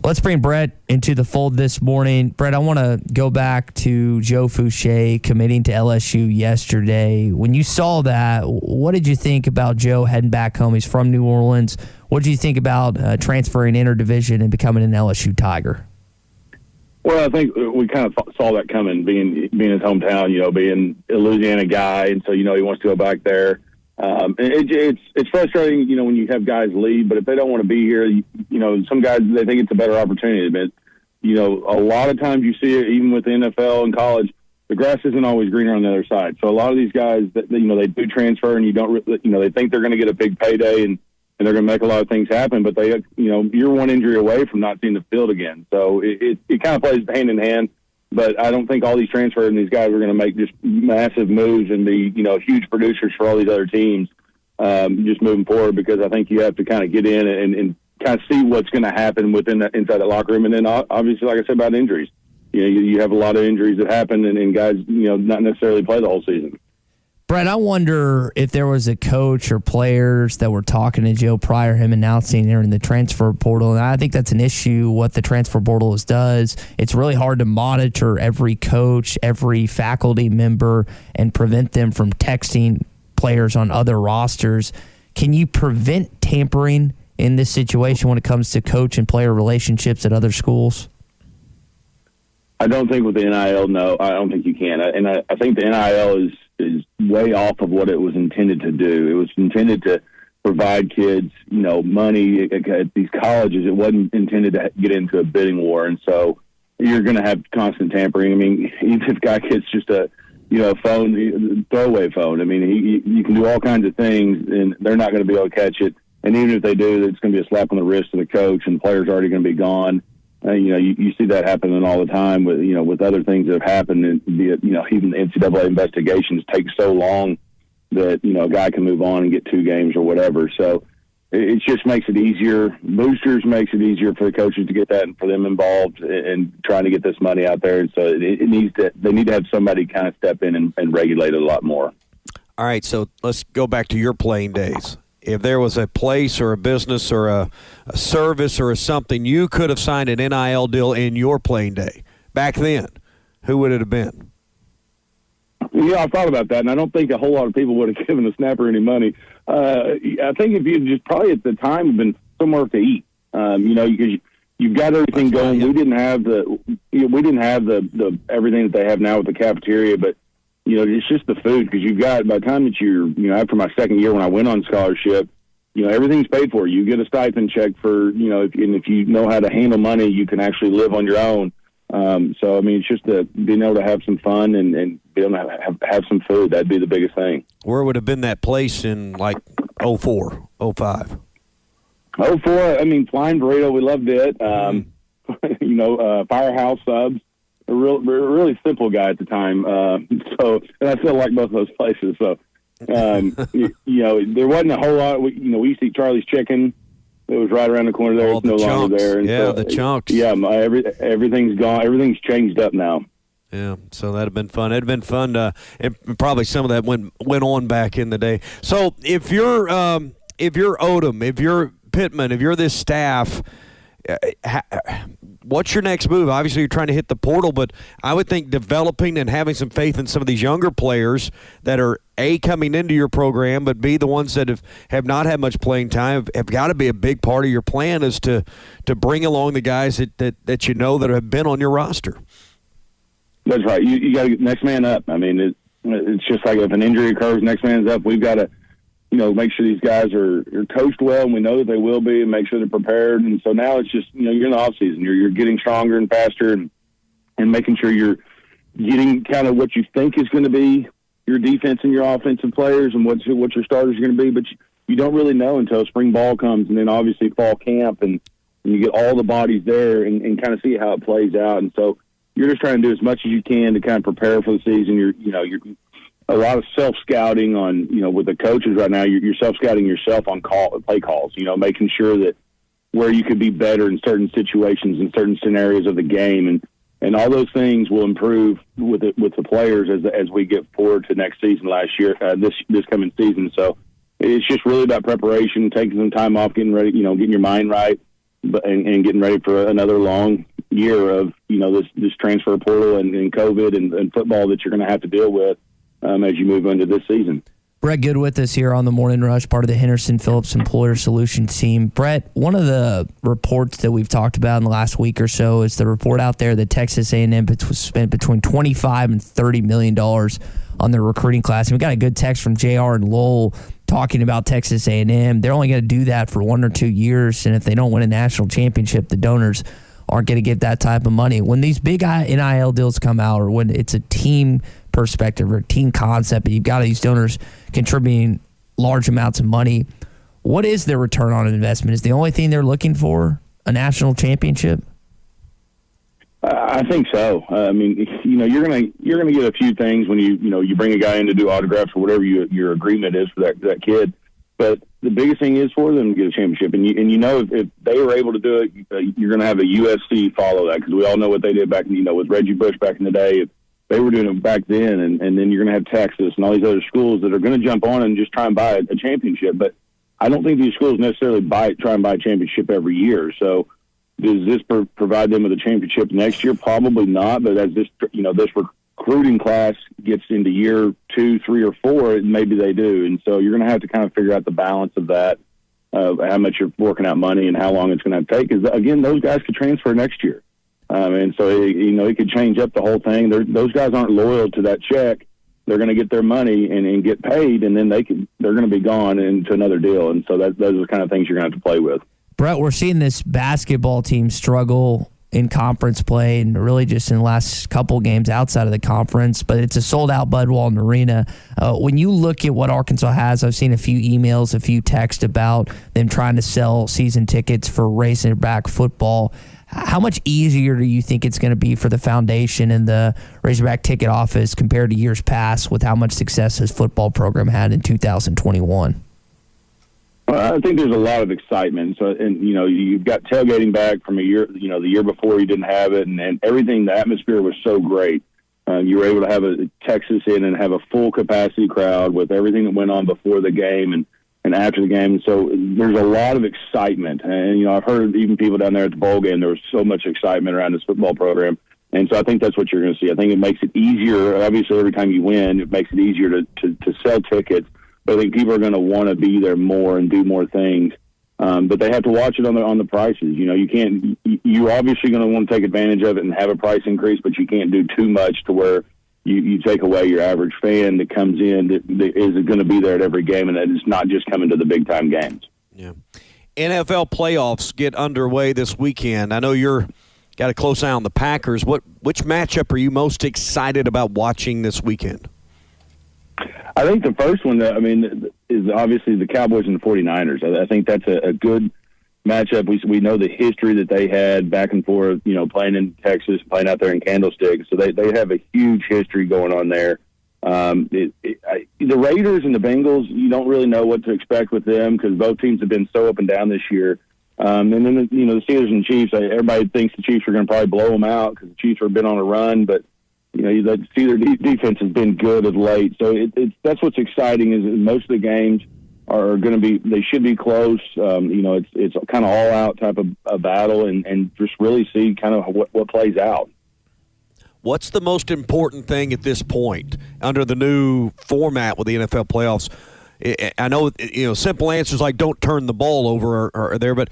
Let's bring Brett into the fold this morning. Brett, I want to go back to Joe Fuschi committing to LSU yesterday. When you saw that, what did you think about Joe heading back home? He's from New Orleans. What did you think about transferring interdivision and becoming an LSU Tiger? Well, I think we kind of saw that coming, being his hometown, being a Louisiana guy, and so, he wants to go back there. It's frustrating, when you have guys leave, but if they don't want to be here, some guys, they think it's a better opportunity. But, a lot of times you see it, even with the NFL and college, the grass isn't always greener on the other side. So a lot of these guys, they do transfer, and they think they're going to get a big payday and they're going to make a lot of things happen, but you're one injury away from not seeing the field again. So it kind of plays hand in hand. But I don't think all these transfers and these guys are going to make just massive moves and be, huge producers for all these other teams just moving forward, because I think you have to kind of get in and kind of see what's going to happen inside the locker room. And then obviously, like I said, about injuries. You have a lot of injuries that happen and guys, not necessarily play the whole season. Brett, I wonder if there was a coach or players that were talking to Joe prior to him announcing they're in the transfer portal. And I think that's an issue, what the transfer portal does. It's really hard to monitor every coach, every faculty member, and prevent them from texting players on other rosters. Can you prevent tampering in this situation when it comes to coach and player relationships at other schools? I don't think with the NIL, no. I don't think you can. And I think the NIL is way off of what it was intended to do. It was intended to provide kids, money at these colleges. It wasn't intended to get into a bidding war. And so you're going to have constant tampering. I mean, even if a guy gets just a phone, throwaway phone, I mean, you can do all kinds of things and they're not going to be able to catch it. And even if they do, it's going to be a slap on the wrist to the coach and the player's already going to be gone. You see that happening all the time with other things that have happened, and even the NCAA investigations take so long that a guy can move on and get 2 games or whatever. So it just makes it easier. Boosters makes it easier for the coaches to get that and for them involved in trying to get this money out there. And so they need to have somebody kind of step in and regulate it a lot more. All right, so let's go back to your playing days. If there was a place or a business or a service or something, you could have signed an NIL deal in your playing day. Back then, who would it have been? Yeah, I thought about that, and I don't think a whole lot of people would have given the snapper any money. I think if you just probably at the time have been somewhere to eat, because you've got everything going. Yeah. We didn't have the everything that they have now with the cafeteria, but it's just the food, because you've got, by the time that you're, after my second year when I went on scholarship, everything's paid for. You get a stipend check for, if you know how to handle money, you can actually live on your own. So, I mean, it's just being able to have some fun and be able to have some food. That'd be the biggest thing. Where would have been that place in, like, 04, 05? 04, I mean, Flying Burrito, we loved it. Firehouse subs. A really simple guy at the time. And I still like both of those places. So, there wasn't a whole lot. We used to eat Charlie's Chicken. It was right around the corner there. It's no longer there. And the chunks. Yeah, everything's gone. Everything's changed up now. Yeah, so that'd have been fun. It'd have been fun and probably some of that went on back in the day. So if you're Odom, if you're Pittman, if you're this staff, what's your next move? Obviously, you're trying to hit the portal, but I would think developing and having some faith in some of these younger players that are, A, coming into your program, but B, the ones that have not had much playing time have got to be a big part of your plan, is to bring along the guys that that have been on your roster. That's right. You got to get next man up. I mean, it's just like if an injury occurs, next man's up. We've got to make sure these guys are coached well, and we know that they will be, and make sure they're prepared. And so now it's just, you're in the off season. You're getting stronger and faster, and making sure you're getting kind of what you think is going to be your defense and your offensive players, and what your starters are going to be. But you don't really know until spring ball comes, and then obviously fall camp, and you get all the bodies there and kind of see how it plays out. And so you're just trying to do as much as you can to kind of prepare for the season. You're a lot of self-scouting on, with the coaches right now, you're self-scouting yourself on play calls, making sure that where you could be better in certain situations and certain scenarios of the game. And all those things will improve with the players as we get forward to next season, this coming season. So it's just really about preparation, taking some time off, getting ready, getting your mind right, and getting ready for another long year of, this transfer portal and COVID and football that you're going to have to deal with as you move into this season. Brett Goode with us here on the Morning Rush, part of the Henderson Phillips Employer Solutions team. Brett, one of the reports that we've talked about in the last week or so is the report out there that Texas A&M spent between $25 and $30 million on their recruiting class. And we got a good text from JR and Lowell talking about Texas A&M. They're only going to do that for 1 or 2 years, and if they don't win a national championship, the donors aren't going to get that type of money. When these big NIL deals come out, or when it's a team perspective or team concept, and you've got these donors contributing large amounts of money, what is their return on investment? Is the only thing they're looking for a national championship? I think so. You're gonna get a few things when you bring a guy in to do autographs or whatever your agreement is for that kid. But the biggest thing is for them to get a championship, and if they were able to do it, you're going to have a USC follow that, because we all know what they did back with Reggie Bush back in the day. They were doing it back then, and then you're going to have Texas and all these other schools that are going to jump on and just try and buy a championship. But I don't think these schools necessarily try and buy a championship every year. So does this provide them with a championship next year? Probably not. But as this recruiting class gets into year 2, 3, or 4, maybe they do. And so you're going to have to kind of figure out the balance of that, of how much you're working out money and how long it's going to take. Because again, those guys could transfer next year. And so, it could change up the whole thing. Those guys aren't loyal to that check. They're going to get their money and get paid, and then they're going to be gone into another deal. And so those are the kind of things you're going to have to play with. Brett, we're seeing this basketball team struggle in conference play and really just in the last couple games outside of the conference, but it's a sold-out Bud Walton Arena. When you look at what Arkansas has, I've seen a few emails, a few texts about them trying to sell season tickets for Razorback football. How much easier do you think it's going to be for the foundation and the Razorback ticket office compared to years past with how much success this football program had in 2021? Well, I think there's a lot of excitement. So, and you've got tailgating back from a year, the year before you didn't have it, and everything. The atmosphere was so great. You were able to have a Texas in and have a full capacity crowd with everything that went on before the game and after the game. So there's a lot of excitement. And, I've heard even people down there at the bowl game, there was so much excitement around this football program. And so I think that's what you're going to see. I think it makes it easier. Obviously, every time you win, it makes it easier to sell tickets. But I think people are going to want to be there more and do more things. But they have to watch it on the prices. You're obviously going to want to take advantage of it and have a price increase, but you can't do too much to where you take away your average fan that comes in that is going to be there at every game, and that is not just coming to the big-time games. Yeah. NFL playoffs get underway this weekend. I know you're got a close eye on the Packers. Which matchup are you most excited about watching this weekend? I think the first one, is obviously the Cowboys and the 49ers. I think that's a good matchup. We know the history that they had back and forth, playing in Texas, playing out there in Candlestick. So they have a huge history going on there. The Raiders and the Bengals, you don't really know what to expect with them because both teams have been so up and down this year. And then, the Steelers and Chiefs, everybody thinks the Chiefs are going to probably blow them out because the Chiefs have been on a run, but the Steelers defense has been good of late. So that's what's exciting is most of the games are going to be, they should be close. It's kind of all out type of battle and just really see kind of what plays out. What's the most important thing at this point under the new format with the NFL playoffs? I know, simple answers like don't turn the ball over are there, but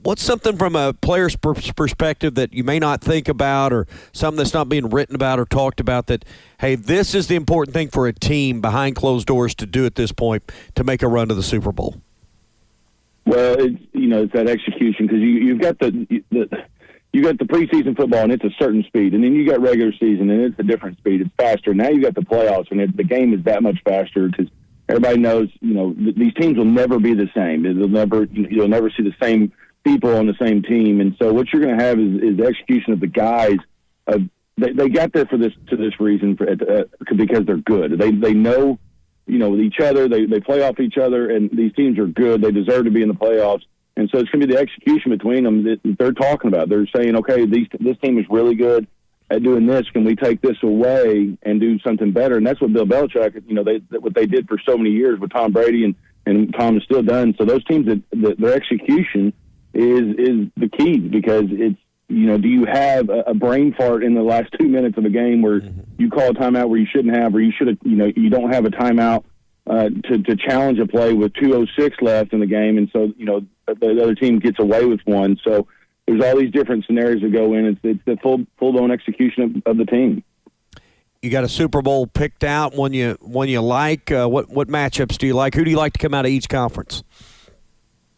what's something from a player's perspective that you may not think about or something that's not being written about or talked about that, hey, this is the important thing for a team behind closed doors to do at this point to make a run to the Super Bowl? Well, it's that execution because you've got you got the preseason football, and it's a certain speed. And then you got regular season, and it's a different speed. It's faster. Now you got the playoffs, and the game is that much faster because everybody knows, these teams will never be the same. You'll never see the same people on the same team. And so what you're going to have is the execution of the guys. They got there to this reason because they're good. They know, each other. They play off each other, and these teams are good. They deserve to be in the playoffs. And so it's going to be the execution between them that they're talking about. They're saying, okay, this team is really good at doing this. Can we take this away and do something better? And that's what Bill Belichick, what they did for so many years with Tom Brady, and Tom has still done. So those teams, that their execution is the key, because it's, do you have a brain fart in the last 2 minutes of a game where you call a timeout where you shouldn't have, or you should have, you don't have a timeout to challenge a play with 2:06 left in the game, and so the other team gets away with one. So there's all these different scenarios that go in. It's the full-blown execution of the team. You got a Super Bowl picked out, one you like. What matchups do you like? Who do you like to come out of each conference?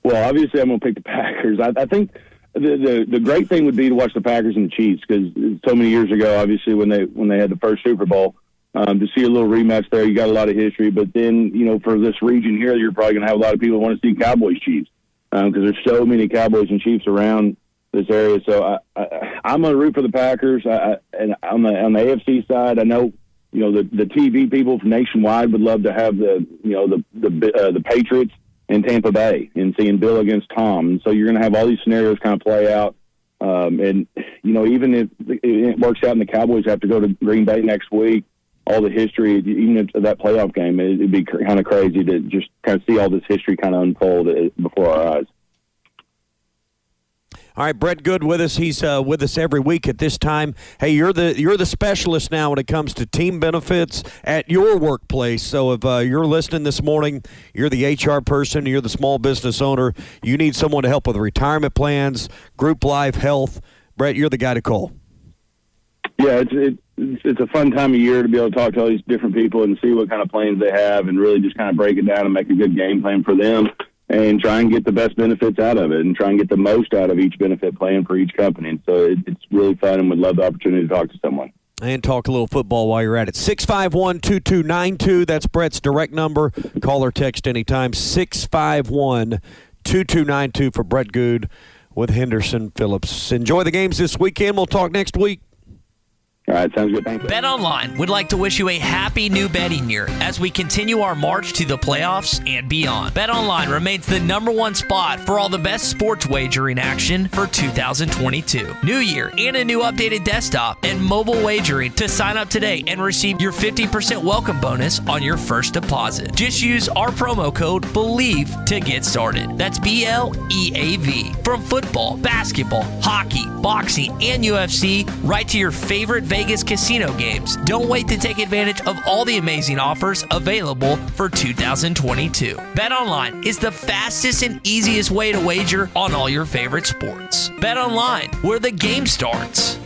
Well, obviously I'm going to pick the Packers. I think the great thing would be to watch the Packers and the Chiefs, because so many years ago, obviously when they had the first Super Bowl, to see a little rematch there, you got a lot of history. But then, for this region here, you're probably going to have a lot of people who want to see Cowboys Chiefs, because there's so many Cowboys and Chiefs around this area. So I'm going to root for the Packers. And on the AFC side, I know the TV people from nationwide would love to have the Patriots in Tampa Bay and seeing Bill against Tom. And so you're going to have all these scenarios kind of play out. And even if it works out and the Cowboys have to go to Green Bay next week, all the history, even if that playoff game, it'd be kind of crazy to just kind of see all this history kind of unfold before our eyes. All right, Brett Goode with us. He's with us every week at this time. Hey, you're the specialist now when it comes to team benefits at your workplace. So if you're listening this morning, you're the HR person, you're the small business owner, you need someone to help with retirement plans, group life, health, Brett, you're the guy to call. Yeah, it's a fun time of year to be able to talk to all these different people and see what kind of plans they have, and really just kind of break it down and make a good game plan for them, and try and get the best benefits out of it, and try and get the most out of each benefit plan for each company. And so it's really fun, and would love the opportunity to talk to someone. And talk a little football while you're at it. 651-2292, that's Brett's direct number. Call or text anytime. 651-2292 for Brett Goode with Henderson Phillips. Enjoy the games this weekend. We'll talk next week. All right, sounds good. Thanks. BetOnline would like to wish you a happy new betting year as we continue our march to the playoffs and beyond. BetOnline remains the #1 spot for all the best sports wagering action for 2022. New year and a new updated desktop and mobile wagering to sign up today and receive your 50% welcome bonus on your first deposit. Just use our promo code BELIEVE to get started. That's BLEAV. From football, basketball, hockey, boxing, and UFC, right to your favorite Vegas casino games. Don't wait to take advantage of all the amazing offers available for 2022. BetOnline is the fastest and easiest way to wager on all your favorite sports. BetOnline, where the game starts.